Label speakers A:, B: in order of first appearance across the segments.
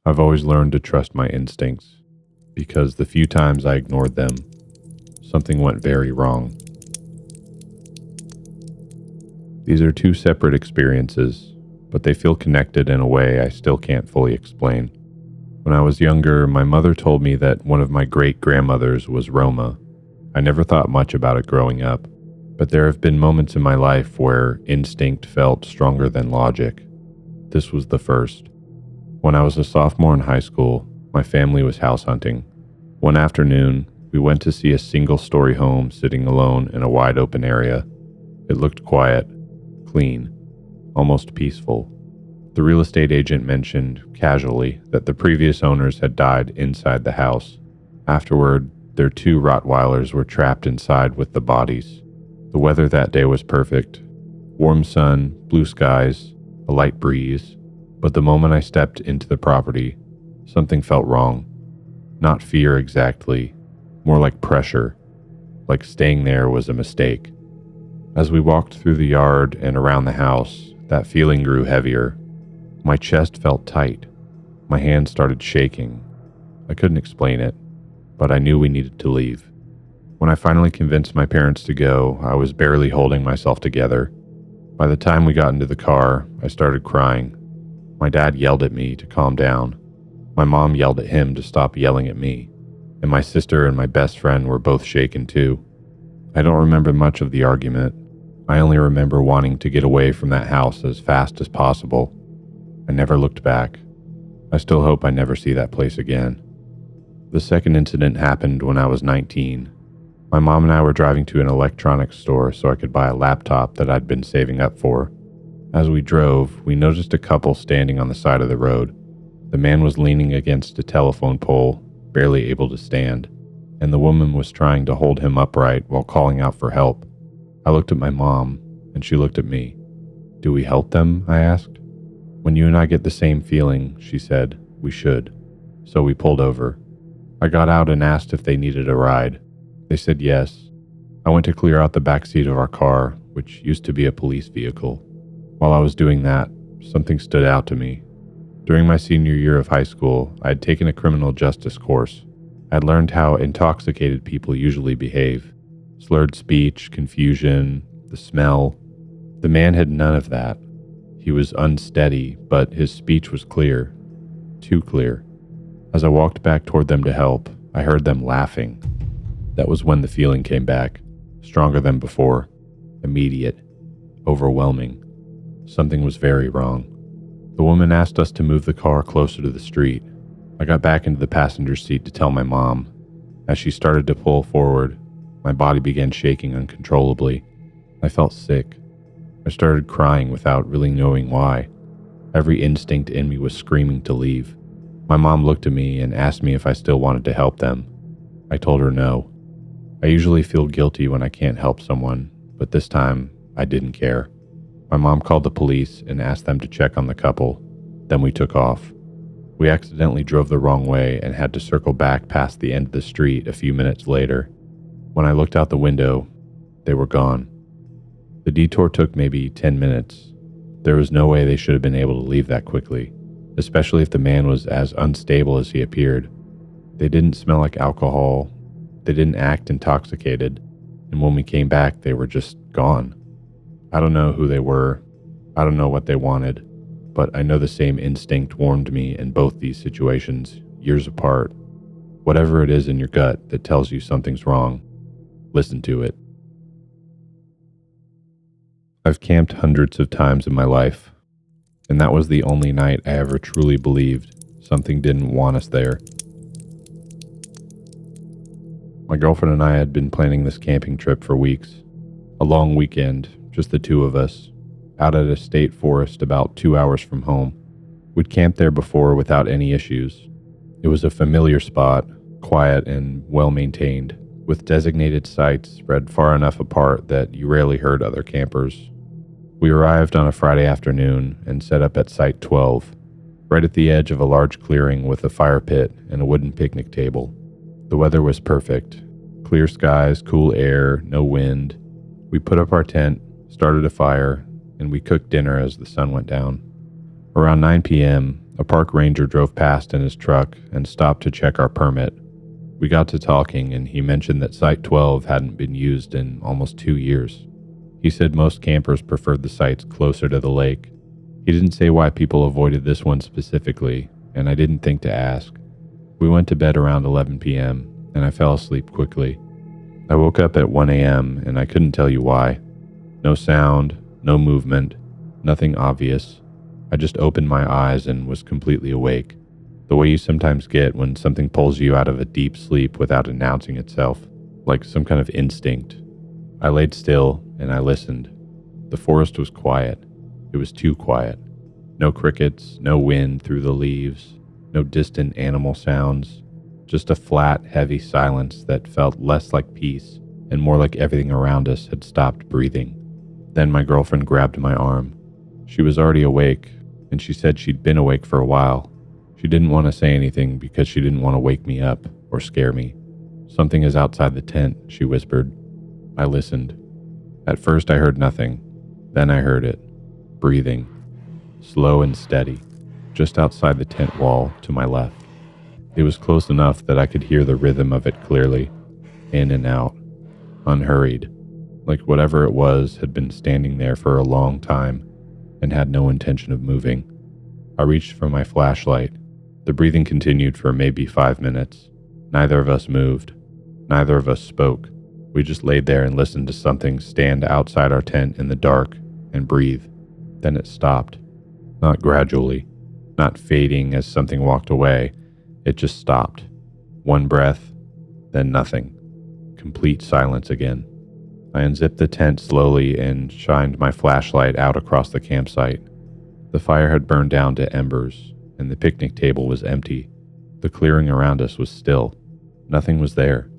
A: I've always learned to trust my instincts, because the few times I ignored them, something went very wrong. These are two separate experiences, but they feel connected in a way I still can't fully explain. When I was younger, my mother told me that one of my great-grandmothers was Roma. I never thought much about it growing up, but there have been moments in my life where instinct felt stronger than logic. This was the first. When I was a sophomore in high school, my family was house hunting. One afternoon, we went to see a single-story home sitting alone in a wide-open area. It looked quiet, clean, almost peaceful. The real estate agent mentioned, casually, that the previous owners had died inside the house. Afterward, their 2 Rottweilers were trapped inside with the bodies. The weather that day was perfect. Warm sun, blue skies, a light breeze. But the moment I stepped into the property, something felt wrong. Not fear exactly, more like pressure, like staying there was a mistake. As we walked through the yard and around the house, that feeling grew heavier. My chest felt tight. My hands started shaking. I couldn't explain it, but I knew we needed to leave. When I finally convinced my parents to go, I was barely holding myself together. By the time we got into the car, I started crying. My dad yelled at me to calm down. My mom yelled at him to stop yelling at me. And my sister and my best friend were both shaken too. I don't remember much of the argument. I only remember wanting to get away from that house as fast as possible. I never looked back. I still hope I never see that place again. The second incident happened when I was 19. My mom and I were driving to an electronics store so I could buy a laptop that I'd been saving up for. As we drove, we noticed a couple standing on the side of the road. The man was leaning against a telephone pole, barely able to stand, and the woman was trying to hold him upright while calling out for help. I looked at my mom, and she looked at me. "Do we help them?" I asked. "When you and I get the same feeling," she said, "we should." So we pulled over. I got out and asked if they needed a ride. They said yes. I went to clear out the back seat of our car, which used to be a police vehicle. While I was doing that, something stood out to me. During my senior year of high school, I had taken a criminal justice course. I had learned how intoxicated people usually behave. Slurred speech, confusion, the smell. The man had none of that. He was unsteady, but his speech was clear. Too clear. As I walked back toward them to help, I heard them laughing. That was when the feeling came back, stronger than before. Immediate. Overwhelming. Something was very wrong. The woman asked us to move the car closer to the street. I got back into the passenger seat to tell my mom. As she started to pull forward, my body began shaking uncontrollably. I felt sick. I started crying without really knowing why. Every instinct in me was screaming to leave. My mom looked at me and asked me if I still wanted to help them. I told her no. I usually feel guilty when I can't help someone, but this time I didn't care. My mom called the police and asked them to check on the couple. Then we took off. We accidentally drove the wrong way and had to circle back past the end of the street a few minutes later. When I looked out the window, they were gone. The detour took maybe 10 minutes. There was no way they should have been able to leave that quickly, especially if the man was as unstable as he appeared. They didn't smell like alcohol. They didn't act intoxicated. And when we came back, they were just gone. I don't know who they were. I don't know what they wanted. But I know the same instinct warned me in both these situations, years apart. Whatever it is in your gut that tells you something's wrong, listen to it. I've camped hundreds of times in my life, and that was the only night I ever truly believed something didn't want us there. My girlfriend and I had been planning this camping trip for weeks. A long weekend, just the two of us, out at a state forest about 2 hours from home. We'd camped there before without any issues. It was a familiar spot, quiet and well-maintained, with designated sites spread far enough apart that you rarely heard other campers. We arrived on a Friday afternoon and set up at Site 12, right at the edge of a large clearing with a fire pit and a wooden picnic table. The weather was perfect. Clear skies, cool air, no wind. We put up our tent, started a fire, and we cooked dinner as the sun went down. Around 9 p.m., A park ranger drove past in his truck and stopped to check our permit. We got to talking, and he mentioned that Site 12 hadn't been used in almost 2 years. He said most campers preferred the sites closer to the lake. He didn't say why people avoided this one specifically, and I didn't think to ask. We went to bed around 11 p.m., and I fell asleep quickly. I woke up at 1 a.m., and I couldn't tell you why. No sound, no movement, nothing obvious. I just opened my eyes and was completely awake, the way you sometimes get when something pulls you out of a deep sleep without announcing itself, like some kind of instinct. I laid still and I listened. The forest was quiet. It was too quiet. No crickets, no wind through the leaves, no distant animal sounds, just a flat, heavy silence that felt less like peace and more like everything around us had stopped breathing. Then my girlfriend grabbed my arm. She was already awake, and she said she'd been awake for a while. She didn't want to say anything because she didn't want to wake me up or scare me. "Something is outside the tent," she whispered. I listened. At first I heard nothing. Then I heard it. Breathing. Slow and steady. Just outside the tent wall to my left. It was close enough that I could hear the rhythm of it clearly. In and out. Unhurried. Like whatever it was had been standing there for a long time and had no intention of moving. I reached for my flashlight. The breathing continued for maybe 5 minutes. Neither of us moved. Neither of us spoke. We just laid there and listened to something stand outside our tent in the dark and breathe. Then it stopped. Not gradually. Not fading as something walked away. It just stopped. One breath, then nothing. Complete silence again. I unzipped the tent slowly and shined my flashlight out across the campsite. The fire had burned down to embers, and the picnic table was empty. The clearing around us was still. Nothing was there.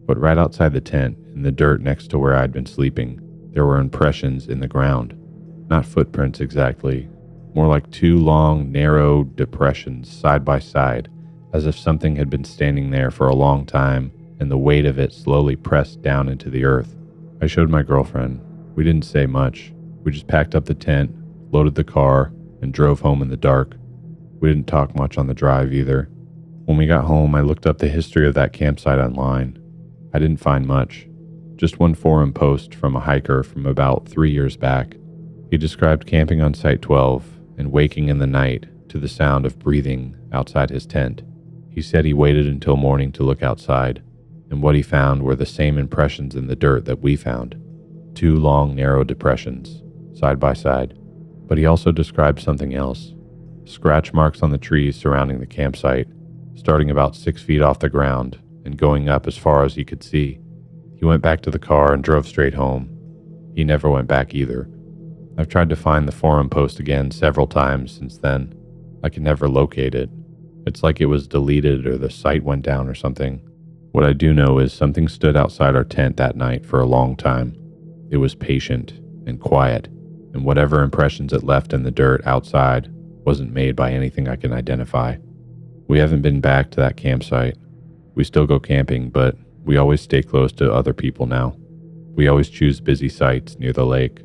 A: But right outside the tent, in the dirt next to where I'd been sleeping, there were impressions in the ground. Not footprints exactly, more like 2 long, narrow depressions side by side, as if something had been standing there for a long time and the weight of it slowly pressed down into the earth. I showed my girlfriend. We didn't say much. We just packed up the tent, loaded the car, and drove home in the dark. We didn't talk much on the drive either. When we got home, I looked up the history of that campsite online. I didn't find much. Just one forum post from a hiker from about 3 years back. He described camping on Site 12 and waking in the night to the sound of breathing outside his tent. He said he waited until morning to look outside, and what he found were the same impressions in the dirt that we found. 2 long, narrow depressions, side by side. But he also described something else. Scratch marks on the trees surrounding the campsite, starting about 6 feet off the ground and going up as far as he could see. He went back to the car and drove straight home. He never went back either. I've tried to find the forum post again several times since then. I can never locate it. It's like it was deleted or the site went down or something. What I do know is something stood outside our tent that night for a long time. It was patient and quiet, and whatever impressions it left in the dirt outside wasn't made by anything I can identify. We haven't been back to that campsite. We still go camping, but we always stay close to other people now. We always choose busy sites near the lake.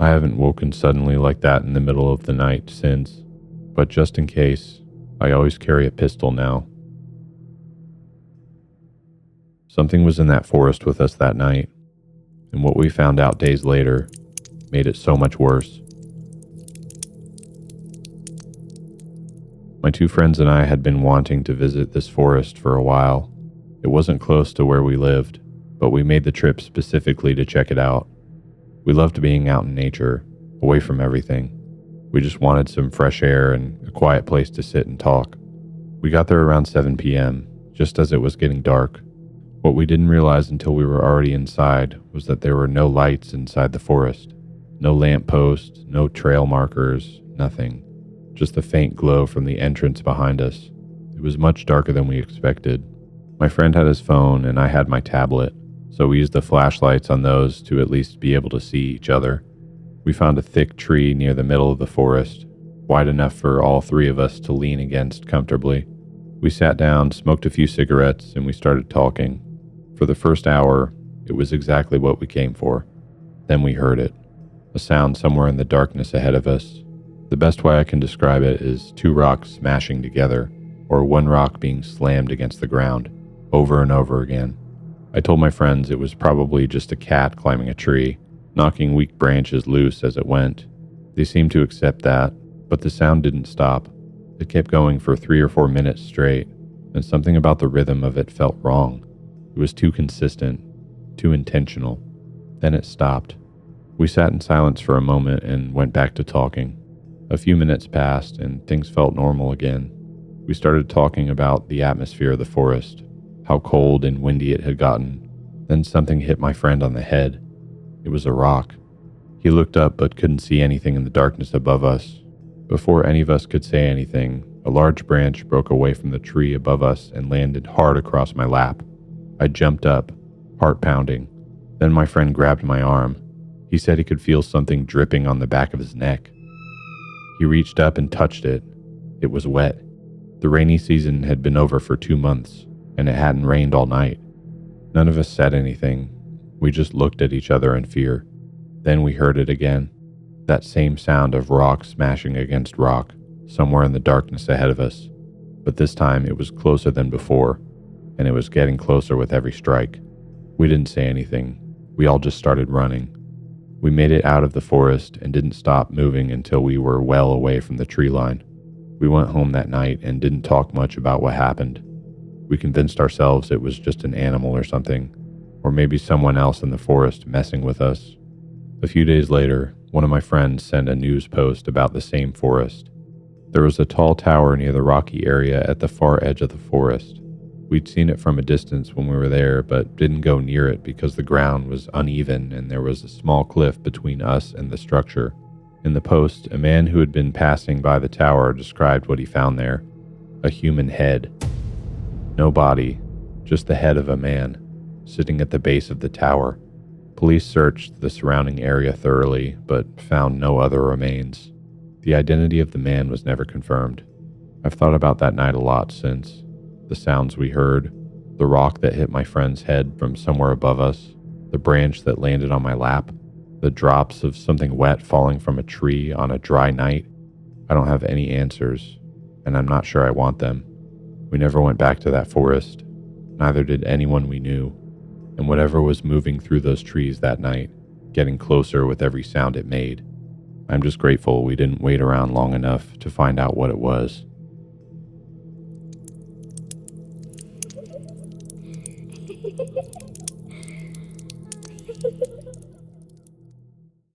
A: I haven't woken suddenly like that in the middle of the night since, but just in case, I always carry a pistol now. Something was in that forest with us that night, and what we found out days later made it so much worse. My 2 friends and I had been wanting to visit this forest for a while. It wasn't close to where we lived, but we made the trip specifically to check it out. We loved being out in nature, away from everything. We just wanted some fresh air and a quiet place to sit and talk. We got there around 7 p.m., just as it was getting dark. What we didn't realize until we were already inside was that there were no lights inside the forest. No lampposts, no trail markers, nothing. Just the faint glow from the entrance behind us. It was much darker than we expected. My friend had his phone and I had my tablet, so we used the flashlights on those to at least be able to see each other. We found a thick tree near the middle of the forest, wide enough for all 3 of us to lean against comfortably. We sat down, smoked a few cigarettes, and we started talking. For the first hour, it was exactly what we came for. Then we heard it. A sound somewhere in the darkness ahead of us. The best way I can describe it is two rocks smashing together, or one rock being slammed against the ground, over and over again. I told my friends it was probably just a cat climbing a tree, knocking weak branches loose as it went. They seemed to accept that, but the sound didn't stop. It kept going for 3 or 4 minutes straight, and something about the rhythm of it felt wrong. It was too consistent, too intentional. Then it stopped. We sat in silence for a moment and went back to talking. A few minutes passed and things felt normal again. We started talking about the atmosphere of the forest, how cold and windy it had gotten. Then something hit my friend on the head. It was a rock. He looked up but couldn't see anything in the darkness above us. Before any of us could say anything, a large branch broke away from the tree above us and landed hard across my lap. I jumped up, heart pounding. Then my friend grabbed my arm. He said he could feel something dripping on the back of his neck. He reached up and touched it. It was wet. The rainy season had been over for 2 months, and it hadn't rained all night. None of us said anything. We just looked at each other in fear. Then we heard it again. That same sound of rock smashing against rock, somewhere in the darkness ahead of us. But this time it was closer than before, and it was getting closer with every strike. We didn't say anything. We all just started running. We made it out of the forest and didn't stop moving until we were well away from the tree line. We went home that night and didn't talk much about what happened. We convinced ourselves it was just an animal or something, or maybe someone else in the forest messing with us. A few days later, one of my friends sent a news post about the same forest. There was a tall tower near the rocky area at the far edge of the forest. We'd seen it from a distance when we were there, but didn't go near it because the ground was uneven and there was a small cliff between us and the structure. In the post, a man who had been passing by the tower described what he found there: a human head. No body, just the head of a man, sitting at the base of the tower. Police searched the surrounding area thoroughly, but found no other remains. The identity of the man was never confirmed. I've thought about that night a lot since. The sounds we heard, the rock that hit my friend's head from somewhere above us, the branch that landed on my lap, the drops of something wet falling from a tree on a dry night. I don't have any answers, and I'm not sure I want them. We never went back to that forest. Neither did anyone we knew. And whatever was moving through those trees that night, getting closer with every sound it made. I'm just grateful we didn't wait around long enough to find out what it was.